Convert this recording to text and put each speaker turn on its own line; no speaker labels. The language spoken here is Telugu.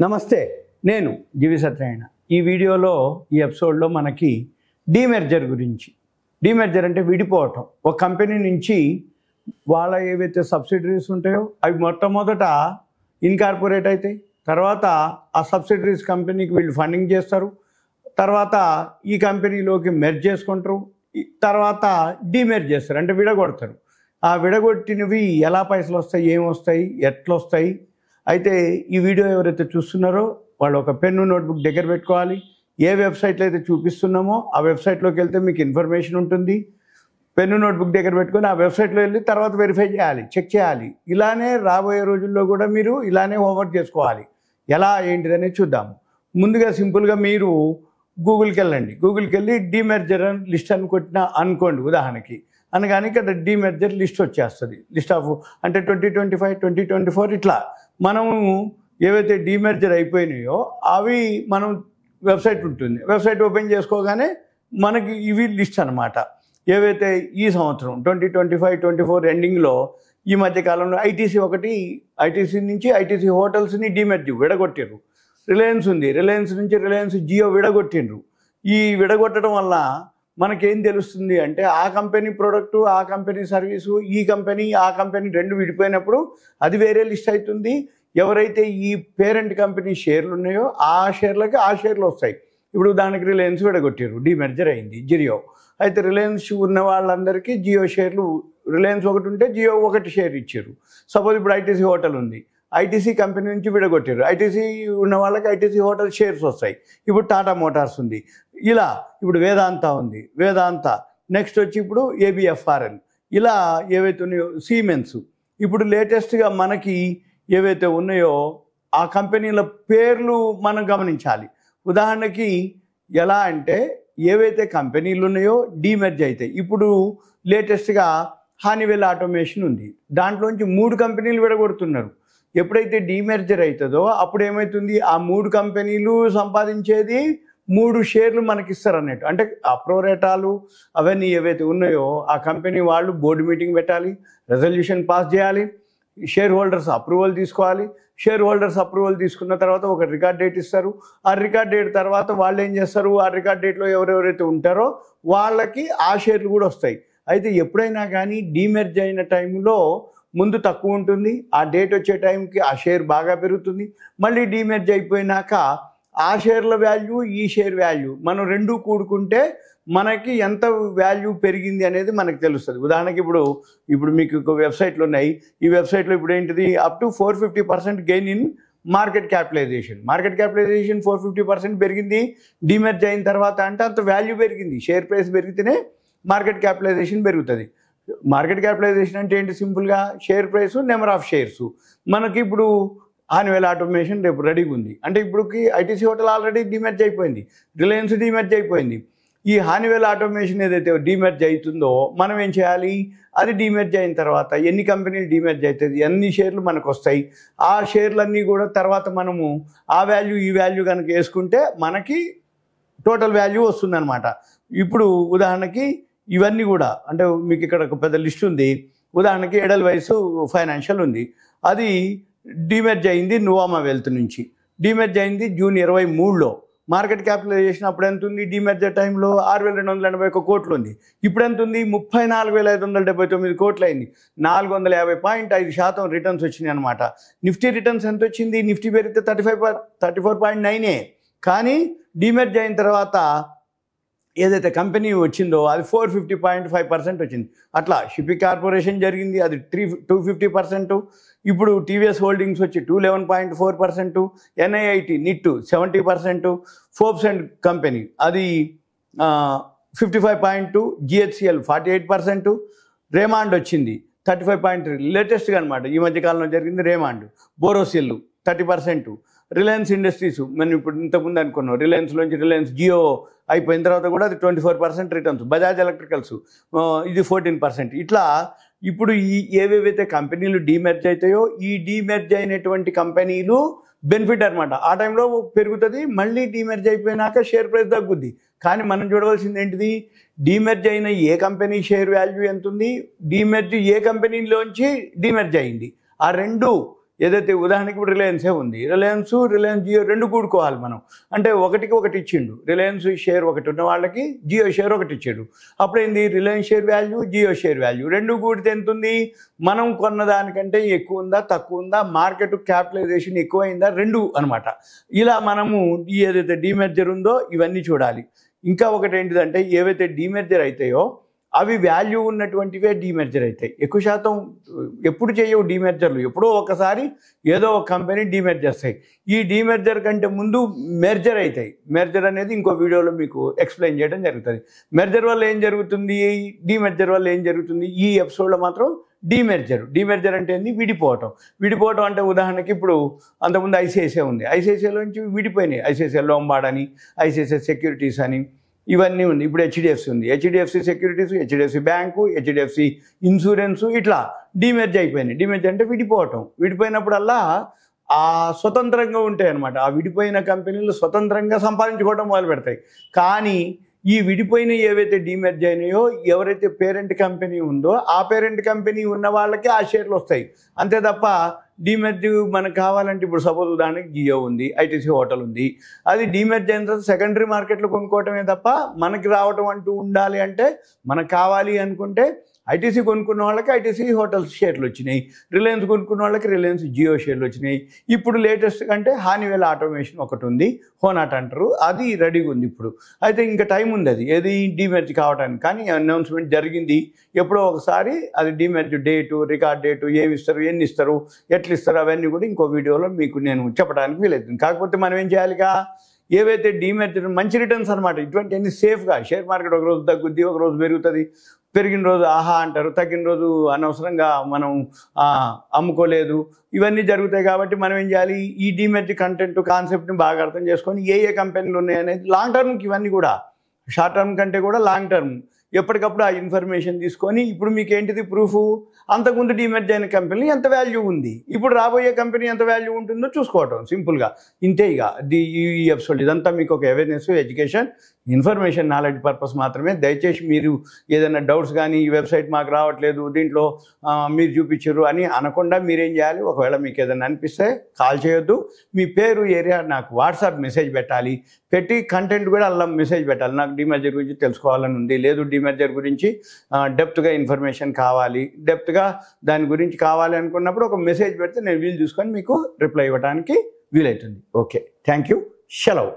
నమస్తే, నేను జీవి సత్యనారాయణ. ఈ వీడియోలో ఈ ఎపిసోడ్లో మనకి డీమెర్జర్ గురించి. డీమెర్జర్ అంటే విడిపోవటం. ఒక కంపెనీ నుంచి వాళ్ళ ఏవైతే సబ్సిడరీస్ ఉంటాయో అవి మొట్టమొదట ఇన్కార్పొరేట్ అవుతాయి. తర్వాత ఆ సబ్సిడరీస్ కంపెనీకి వీళ్ళు ఫండింగ్ చేస్తారు. తర్వాత ఈ కంపెనీలోకి మెర్జ్ చేసుకుంటారు. తర్వాత డీమెర్జ్ చేస్తారు, అంటే విడగొడతారు. ఆ విడగొట్టినవి ఎలా పైసలు వస్తాయి, ఏమొస్తాయి, ఎట్లా వస్తాయి. అయితే ఈ వీడియో ఎవరైతే చూస్తున్నారో వాళ్ళు ఒక పెన్ను నోట్బుక్ దగ్గర పెట్టుకోవాలి. ఏ వెబ్సైట్లో అయితే చూపిస్తున్నామో ఆ వెబ్సైట్లోకి వెళ్తే మీకు ఇన్ఫర్మేషన్ ఉంటుంది. పెన్ను నోట్బుక్ దగ్గర పెట్టుకొని ఆ వెబ్సైట్లో వెళ్ళి తర్వాత వెరిఫై చేయాలి, చెక్ చేయాలి. ఇలానే రాబోయే రోజుల్లో కూడా మీరు ఇలానే హోంవర్క్ చేసుకోవాలి. ఎలా ఏంటిదనేది చూద్దాము. ముందుగా సింపుల్గా మీరు గూగుల్కి వెళ్ళండి. గూగుల్కి వెళ్ళి డీమెర్జర్ లిస్ట్ అని కొట్టిన అనుకోండి ఉదాహరణకి. అనగానే ఇక్కడ డీమెర్జర్ లిస్ట్ వచ్చేస్తుంది. లిస్ట్ ఆఫ్ అంటే 2025, 2024 ఇట్లా మనము ఏవైతే డీమెర్జర్ అయిపోయినాయో అవి మనం వెబ్సైట్ ఉంటుంది. వెబ్సైట్ ఓపెన్ చేసుకోగానే మనకి ఇవి లిస్ట్ అనమాట. ఏవైతే ఈ సంవత్సరం 2025, 2024 ఎండింగ్లో ఈ మధ్యకాలంలో ఐటీసీ నుంచి ఐటీసీ హోటల్స్ని డీమెర్జ్ విడగొట్టారు. రిలయన్స్ ఉంది, రిలయన్స్ నుంచి రిలయన్స్ జియో విడగొట్టిండ్రు. ఈ విడగొట్టడం వల్ల మనకేం తెలుస్తుంది అంటే ఆ కంపెనీ ప్రోడక్టు, ఆ కంపెనీ సర్వీసు, ఈ కంపెనీ ఆ కంపెనీ రెండు విడిపోయినప్పుడు అది వేరే లిస్ట్ అవుతుంది. ఎవరైతే ఈ పేరెంట్ కంపెనీ షేర్లు ఉన్నాయో ఆ షేర్లకి ఆ షేర్లు వస్తాయి. ఇప్పుడు దానికి రిలయన్స్ విడగొట్టారు, డీమెర్జర్ అయింది జియో. అయితే రిలయన్స్ ఉన్న వాళ్ళందరికీ జియో షేర్లు, రిలయన్స్ ఒకటి ఉంటే జియో ఒకటి షేర్ ఇచ్చారు. సపోజ్ ఇప్పుడు ఐటీసీ హోటల్ ఉంది, ఐటీసీ కంపెనీ నుంచి విడగొట్టారు. ఐటీసీ ఉన్న వాళ్ళకి ఐటీసీ హోటల్ షేర్స్ వస్తాయి. ఇప్పుడు టాటా మోటార్స్ ఉంది. ఇలా ఇప్పుడు వేదాంత ఉంది, వేదాంత. నెక్స్ట్ వచ్చి ఇప్పుడు ఏబిఎఫ్ఆర్ఎల్. ఇలా ఏవైతే ఉన్నాయో సీమెన్స్. ఇప్పుడు లేటెస్ట్గా మనకి ఏవైతే ఉన్నాయో ఆ కంపెనీల పేర్లు మనం గమనించాలి. ఉదాహరణకి ఎలా అంటే ఏవైతే కంపెనీలు ఉన్నాయో డీమెర్జ్ అవుతాయి. ఇప్పుడు లేటెస్ట్గా హానివెల్ ఆటోమేషన్ ఉంది, దాంట్లోంచి 3 కంపెనీలు విడగొడుతున్నారు. ఎప్పుడైతే డీమెర్జర్ అవుతుందో అప్పుడు ఏమవుతుంది, ఆ 3 కంపెనీలు సంపాదించేది 3 షేర్లు మనకి ఇస్తారు అన్నట్టు. అంటే అప్రోరేటాలు అవన్నీ ఏవైతే ఉన్నాయో ఆ కంపెనీ వాళ్ళు బోర్డు మీటింగ్ పెట్టాలి, రెజల్యూషన్ పాస్ చేయాలి, షేర్ హోల్డర్స్ అప్రూవల్ తీసుకోవాలి. షేర్ హోల్డర్స్ అప్రూవల్ తీసుకున్న తర్వాత ఒక రికార్డ్ డేట్ ఇస్తారు. ఆ రికార్డ్ డేట్ తర్వాత వాళ్ళు ఏం చేస్తారు, ఆ రికార్డ్ డేట్లో ఎవరెవరైతే ఉంటారో వాళ్ళకి ఆ షేర్లు కూడా వస్తాయి. అయితే ఎప్పుడైనా కానీ డీమెర్జ్ అయిన టైంలో ముందు తక్కువ ఉంటుంది, ఆ డేట్ వచ్చే టైంకి ఆ షేర్ బాగా పెరుగుతుంది. మళ్ళీ డీమెర్జ్ అయిపోయినాక ఆ షేర్ల వాల్యూ, ఈ షేర్ వాల్యూ మనం రెండూ కూడుకుంటే మనకి ఎంత వాల్యూ పెరిగింది అనేది మనకు తెలుస్తుంది. ఉదాహరణకి ఇప్పుడు మీకు ఒక వెబ్సైట్లు ఉన్నాయి. ఈ వెబ్సైట్లో ఇప్పుడు ఏంటిది, up to 450% gain in market capitalization. Market capitalization 450% పెరిగింది డీమెర్జ్ అయిన తర్వాత. అంటే అంత వాల్యూ పెరిగింది. షేర్ ప్రైస్ పెరిగితేనే మార్కెట్ క్యాపిటలైజేషన్ పెరుగుతుంది. మార్కెట్ క్యాపిటలైజేషన్ అంటే ఏంటి, సింపుల్గా share price, number of shares. మనకి ఇప్పుడు హానివెల్ ఆటోమేషన్ రేపు రెడీగా ఉంది. అంటే ఇప్పుడుకి ఐటీసీ హోటల్ ఆల్రెడీ డీమెర్జ్ అయిపోయింది, రిలయన్స్ డీమెర్జ్ అయిపోయింది. ఈ హానివెల్ ఆటోమేషన్ ఏదైతే డీమెర్జ్ అవుతుందో మనం ఏం చేయాలి, అది డీమెర్జ్ అయిన తర్వాత ఎన్ని కంపెనీలు డీమెర్జ్ అవుతుంది, ఎన్ని షేర్లు మనకు వస్తాయి, ఆ షేర్లన్నీ కూడా తర్వాత మనము ఆ వాల్యూ ఈ వాల్యూ కనుక వేసుకుంటే మనకి టోటల్ వాల్యూ వస్తుందన్నమాట. ఇప్పుడు ఉదాహరణకి ఇవన్నీ కూడా అంటే మీకు ఇక్కడ ఒక పెద్ద లిస్ట్ ఉంది. ఉదాహరణకి ఎడల్వైస్ ఫైనాన్షియల్ ఉంది, అది డీమెర్జ్ అయింది నువామా వెల్త్ నుంచి. డీమెర్జ్ అయింది జూన్ 23లో. మార్కెట్ క్యాపిటలైజేషన్ అప్పుడు ఎంత ఉంది, డీమెర్జర్ టైంలో 6,281 కోట్లు ఉంది. ఇప్పుడు ఎంత ఉంది, 34,579 కోట్లు అయింది. 450.5% రిటర్న్స్ వచ్చినాయి అనమాట. నిఫ్టీ రిటర్న్స్ ఎంత వచ్చింది, నిఫ్టీ పెరిగితే 34.9. కానీ డీమెర్జ్ అయిన తర్వాత ఏదైతే కంపెనీ వచ్చిందో అది 450.5% వచ్చింది. అట్లా షిప్పింగ్ కార్పొరేషన్ జరిగింది, అది 250%. ఇప్పుడు టీవీఎస్ హోల్డింగ్స్ వచ్చి 211.4%. NIIT NIIT 70%. Forbes and company అది 55.2%. జిహెచ్సిఎల్ 48%. రేమాండ్ వచ్చింది 35.3%. లేటెస్ట్గా అనమాట, ఈ మధ్యకాలంలో జరిగింది రేమాండ్. బోరోసిల్ 30%. రిలయన్స్ ఇండస్ట్రీస్ మనం ఇప్పుడు ఇంతకుముందు అనుకున్నాం, రిలయన్స్లోంచి రిలయన్స్ జియో అయిపోయిన తర్వాత కూడా అది 24% రిటర్న్స్. బజాజ్ ఎలక్ట్రికల్స్ ఇది 14%. ఇట్లా ఇప్పుడు ఈ ఏవేవైతే కంపెనీలు డీమెర్జ్ అవుతాయో ఈ డీమెర్జ్ అయినటువంటి కంపెనీలు బెనిఫిట్ అనమాట. ఆ టైంలో పెరుగుతుంది, మళ్ళీ డీమెర్జ్ అయిపోయినాక షేర్ ప్రైస్ తగ్గుద్ది. కానీ మనం చూడవలసింది ఏంటిది, డీమెర్జ్ అయిన ఏ కంపెనీ షేర్ వాల్యూ ఎంత ఉంది, డీమెర్జ్ ఏ కంపెనీలోంచి డీమెర్జ్ అయింది, ఆ రెండు ఏదైతే ఉదాహరణకి ఇప్పుడు రిలయన్సే ఉంది, రిలయన్స్ జియో రెండు కూడుకోవాలి మనం. అంటే ఒకటికి ఒకటి ఇచ్చిండు, రిలయన్స్ షేర్ ఒకటి ఉన్న వాళ్ళకి జియో షేర్ ఒకటి ఇచ్చాడు. అప్పుడేంది Reliance share value, Jio share value రెండు కూడితే ఎంత ఉంది? మనం కొన్న దానికంటే ఎక్కువ ఉందా తక్కువ ఉందా, మార్కెట్ క్యాపిటలైజేషన్ ఎక్కువైందా, రెండు అనమాట. ఇలా మనము ఏదైతే డీమెర్జర్ ఉందో ఇవన్నీ చూడాలి. ఇంకా ఒకటి ఏంటిదంటే ఏవైతే డీమెర్జర్ అవుతాయో అవి వాల్యూ ఉన్నటువంటివే డీమెర్జర్ అవుతాయి. ఎక్కువ శాతం ఎప్పుడు చేయవు డీమెర్జర్లు, ఎప్పుడో ఒకసారి ఏదో ఒక కంపెనీ డీమెర్జర్ చేస్తాయి. ఈ డీమెర్జర్ కంటే ముందు మెర్జర్ అవుతాయి. మెర్జర్ అనేది ఇంకో వీడియోలో మీకు ఎక్స్ప్లెయిన్ చేయడం జరుగుతుంది. మెర్జర్ వల్ల ఏం జరుగుతుంది, డీమెర్జర్ వల్ల ఏం జరుగుతుంది, ఈ ఎపిసోడ్లో మాత్రం డీమెర్జర్ అంటే ఏంది? విడిపోవటం అంటే ఉదాహరణకి ఇప్పుడు అంతకుముందు ఐసిఐసిఐ ఉంది, ఐసిఐసిఐలోంచి విడిపోయినాయి. ఐసిఐసిఐ లోంబార్డ్ అని, ఐసిఐసిఐ సెక్యూరిటీస్ అని ఇవన్నీ ఉంది. ఇప్పుడు హెచ్డిఎఫ్సి ఉంది, HDFC securities, HDFC bank, HDFC insurance, ఇట్లా డీమెర్జ్ అయిపోయినాయి. డీమెర్జ్ అంటే విడిపోయినప్పుడల్లా ఆ స్వతంత్రంగా ఉంటాయి అన్నమాట. ఆ విడిపోయిన కంపెనీలు స్వతంత్రంగా సంపాదించుకోవడం మొదలు పెడతాయి. కానీ ఈ విడిపోయిన ఏవైతే డీమెర్జ్ అయినాయో, ఎవరైతే పేరెంట్ కంపెనీ ఉందో ఆ పేరెంట్ కంపెనీ ఉన్న వాళ్ళకి ఆ షేర్లు వస్తాయి. అంతే తప్ప డీమెర్జ్ మనకు కావాలంటే ఇప్పుడు సపోజ్ ఉదాహరణకి జియో ఉంది, ఐటీసీ హోటల్ ఉంది, అది డీమెర్జ్ అయిన తర్వాత సెకండరీ మార్కెట్లో కొనుక్కోవటమే తప్ప మనకి రావటం అంటూ ఉండాలి అంటే, మనకు కావాలి అనుకుంటే ఐటీసీ కొనుక్కున్న వాళ్ళకి ఐటీసీ హోటల్స్ షేర్లు వచ్చినాయి, రిలయన్స్ కొనుక్కున్న వాళ్ళకి రిలయన్స్ జియో షేర్లు వచ్చినాయి. ఇప్పుడు లేటెస్ట్ అంటే హానివెల్ ఆటోమేషన్ ఒకటి ఉంది, హోనాట్ అంటారు, అది రెడీగా ఉంది ఇప్పుడు. అయితే ఇంకా టైం ఉంది, అది ఏది డీమెర్జ్ కావడానికి. కానీ అనౌన్స్మెంట్ జరిగింది ఎప్పుడో ఒకసారి. అది డీమెర్జ్ డేటు, రికార్డ్ డేటు, ఏమి ఇస్తారు, ఎన్ని ఇస్తారు, ఎట్లా ఇస్తారు, అవన్నీ కూడా ఇంకో వీడియోలో మీకు నేను చెప్పడానికి వీలవుతుంది. కాకపోతే మనం ఏం చేయాలిగా, ఏవైతే డీమెర్జ్ మంచి రిటర్న్స్ అనమాట, ఇటువంటి అన్ని సేఫ్గా, షేర్ మార్కెట్ ఒకరోజు తగ్గుద్ది, ఒకరోజు పెరుగుతుంది, పెరిగిన రోజు ఆహా అంటారు, తగ్గిన రోజు అనవసరంగా మనం అమ్ముకోలేదు, ఇవన్నీ జరుగుతాయి. కాబట్టి మనం ఏం చేయాలి, ఈ డీమెర్జ్ కంటెంట్ కాన్సెప్ట్ని బాగా అర్థం చేసుకొని ఏ కంపెనీలు ఉన్నాయనేది లాంగ్ టర్మ్కి, ఇవన్నీ కూడా షార్ట్ టర్మ్ కంటే కూడా లాంగ్ టర్మ్ ఎప్పటికప్పుడు ఆ ఇన్ఫర్మేషన్ తీసుకొని, ఇప్పుడు మీకు ఏంటిది ప్రూఫ్, అంతకుముందు డీమెర్జ్ అయిన కంపెనీ ఎంత వాల్యూ ఉంది, ఇప్పుడు రాబోయే కంపెనీ ఎంత వాల్యూ ఉంటుందో చూసుకోవటం, సింపుల్గా ఇంతే. ఇక ఈ ఎపిసోడ్ ఇదంతా మీకు ఒక awareness, education, information, knowledge purpose మాత్రమే. దయచేసి మీరు ఏదైనా డౌట్స్ కానీ ఈ వెబ్సైట్ మాకు రావట్లేదు, దీంట్లో మీరు చూపించారు అని అనకుండా మీరేం చేయాలి, ఒకవేళ మీకు ఏదైనా అనిపిస్తే కాల్ చేయొద్దు, మీ పేరు, ఏరియా నాకు వాట్సాప్ మెసేజ్ పెట్టాలి, పెట్టి కంటెంట్ కూడా అలా మెసేజ్ పెట్టాలి, నాకు డీమెర్జర్ గురించి తెలుసుకోవాలని ఉంది, లేదు డీమెర్జర్ గురించి డెప్త్గా ఇన్ఫర్మేషన్ కావాలి, డెప్త్గా దాని గురించి కావాలి అనుకున్నప్పుడు ఒక మెసేజ్ పెడితే నేను వీలు చూసుకొని మీకు రిప్లై ఇవ్వడానికి వీలవుతుంది. ఓకే, థ్యాంక్ యూ, సెలవు.